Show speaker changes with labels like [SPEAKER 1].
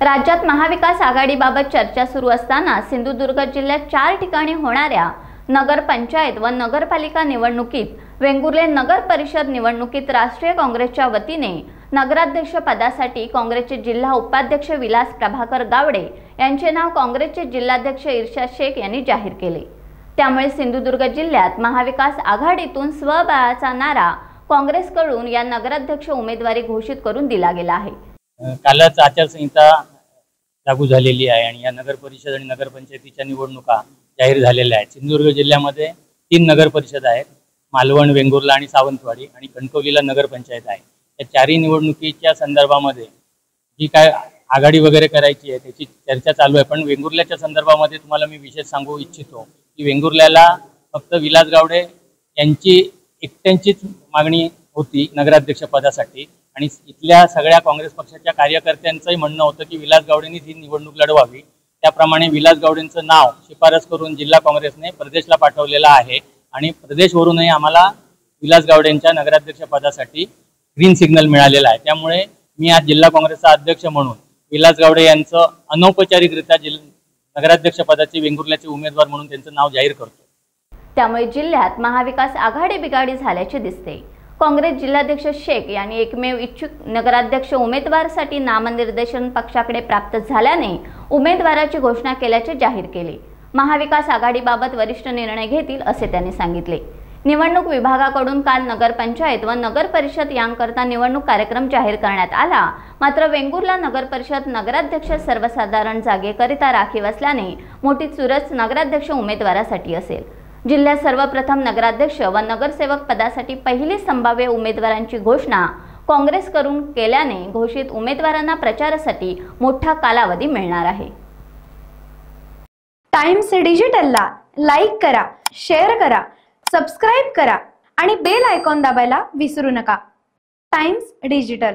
[SPEAKER 1] राज्यात महाविकास आघाडीबाबत चर्चा सुरू असताना सिंधुदुर्ग जिल्ह्यात 4 ठिकाणी होणाऱ्या नगर पंचायत व नगरपालिका निवडणुकीत वेंगुर्ले नगर परिषद निवडणुकीत राष्ट्रीय काँग्रेसच्या वतीने नगराध्यक्ष पदासाठी काँग्रेसचे जिल्हा उपाध्यक्ष विलास प्रभाकर गावडे यांचे नाव काँग्रेसचे जिल्हाध्यक्ष इर्शाद शेख यांनी जाहीर केले। त्यामुळे सिंधुदुर्ग जिल्ह्यात महाविकास आघाडीतून स्वबळाचा नारा काँग्रेसकडून या नगराध्यक्ष उमेदवारी घोषित करून दिला गेला आहे।
[SPEAKER 2] कालच आचारसंहिता लागू झालेली आहे आणि या नगर परिषद आणि नगरपंचायतीच्या निवडणुका जाहीर झालेल्या आहेत। सिंधुदुर्ग जिल्ह्यामध्ये 3 नगर परिषद आहेत, मालवण, वेंगुर्ला आणि सावंतवाडी, आणि कणकवलीला नगरपंचायत आहे। या 4ही निवडणुकीच्या संदर्भामध्ये जी काय आघाडी वगैरे करायची आहे त्याची चर्चा चालू आहे। पण वेंगुर्ल्याच्या संदर्भामध्ये तुम्हाला मी विशेष सांगू इच्छितो की वेंगुर्ल्याला फक्त विलास गावडे यांची एकट्यांचीच मागणी होती नगराध्यक्ष पदासाठी, आणि इथल्या सगळ्या काँग्रेस पक्षाच्या कार्यकर्त्यांचंही म्हणणं होतं की विलास गावडेंनी ही निवडणूक लढवावी। त्याप्रमाणे विलास गावडेंचं नाव शिफारस करून जिल्हा काँग्रेसने प्रदेशला पाठवलेलं आहे आणि प्रदेशवरूनही आम्हाला विलास गावडेंच्या नगराध्यक्ष पदासाठी ग्रीन सिग्नल मिळालेला आहे। त्यामुळे मी आज जिल्हा काँग्रेसचा अध्यक्ष म्हणून विलास गावडे यांचं अनौपचारिकरित्या नगराध्यक्ष पदाचे वेंगुर्ल्याचे उमेदवार म्हणून त्यांचं नाव जाहीर करतो।
[SPEAKER 1] त्यामुळे जिल्ह्यात महाविकास आघाडी बिघाडी झाल्याचे दिसते। काँग्रेस जिल्हाध्यक्ष शेख यांनी एकमेव इच्छुक नगराध्यक्ष उमेदवारासाठी नामनिर्देशन पक्षाकडे प्राप्त झाल्याने उमेदवाराची घोषणा केल्याचे जाहीर केले। महाविकास आघाडीबाबत वरिष्ठ निर्णय घेतील असे त्यांनी सांगितले। निवडणूक विभागाकडून काल नगरपंचायत व नगर परिषद यांकरता निवडणूक कार्यक्रम जाहीर करण्यात आला। मात्र वेंगुर्ला नगर परिषद नगराध्यक्ष सर्वसाधारण जागेकरिता राखीव असल्याने मोठी चुरस नगराध्यक्ष उमेदवारासाठी असेल। जिल्ह्यात सर्वप्रथम नगराध्यक्ष व नगरसेवक पदासाठी पहिली संभाव्य उमेदवारांची घोषणा काँग्रेस करून केल्याने घोषित उमेदवारांना प्रचारासाठी मोठा कालावधी मिळणार आहे।
[SPEAKER 3] टाइम्स डिजिटलला लाईक करा, शेअर करा, सबस्क्राइब करा आणि बेल आयकॉन दाबायला विसरू नका। Times digital.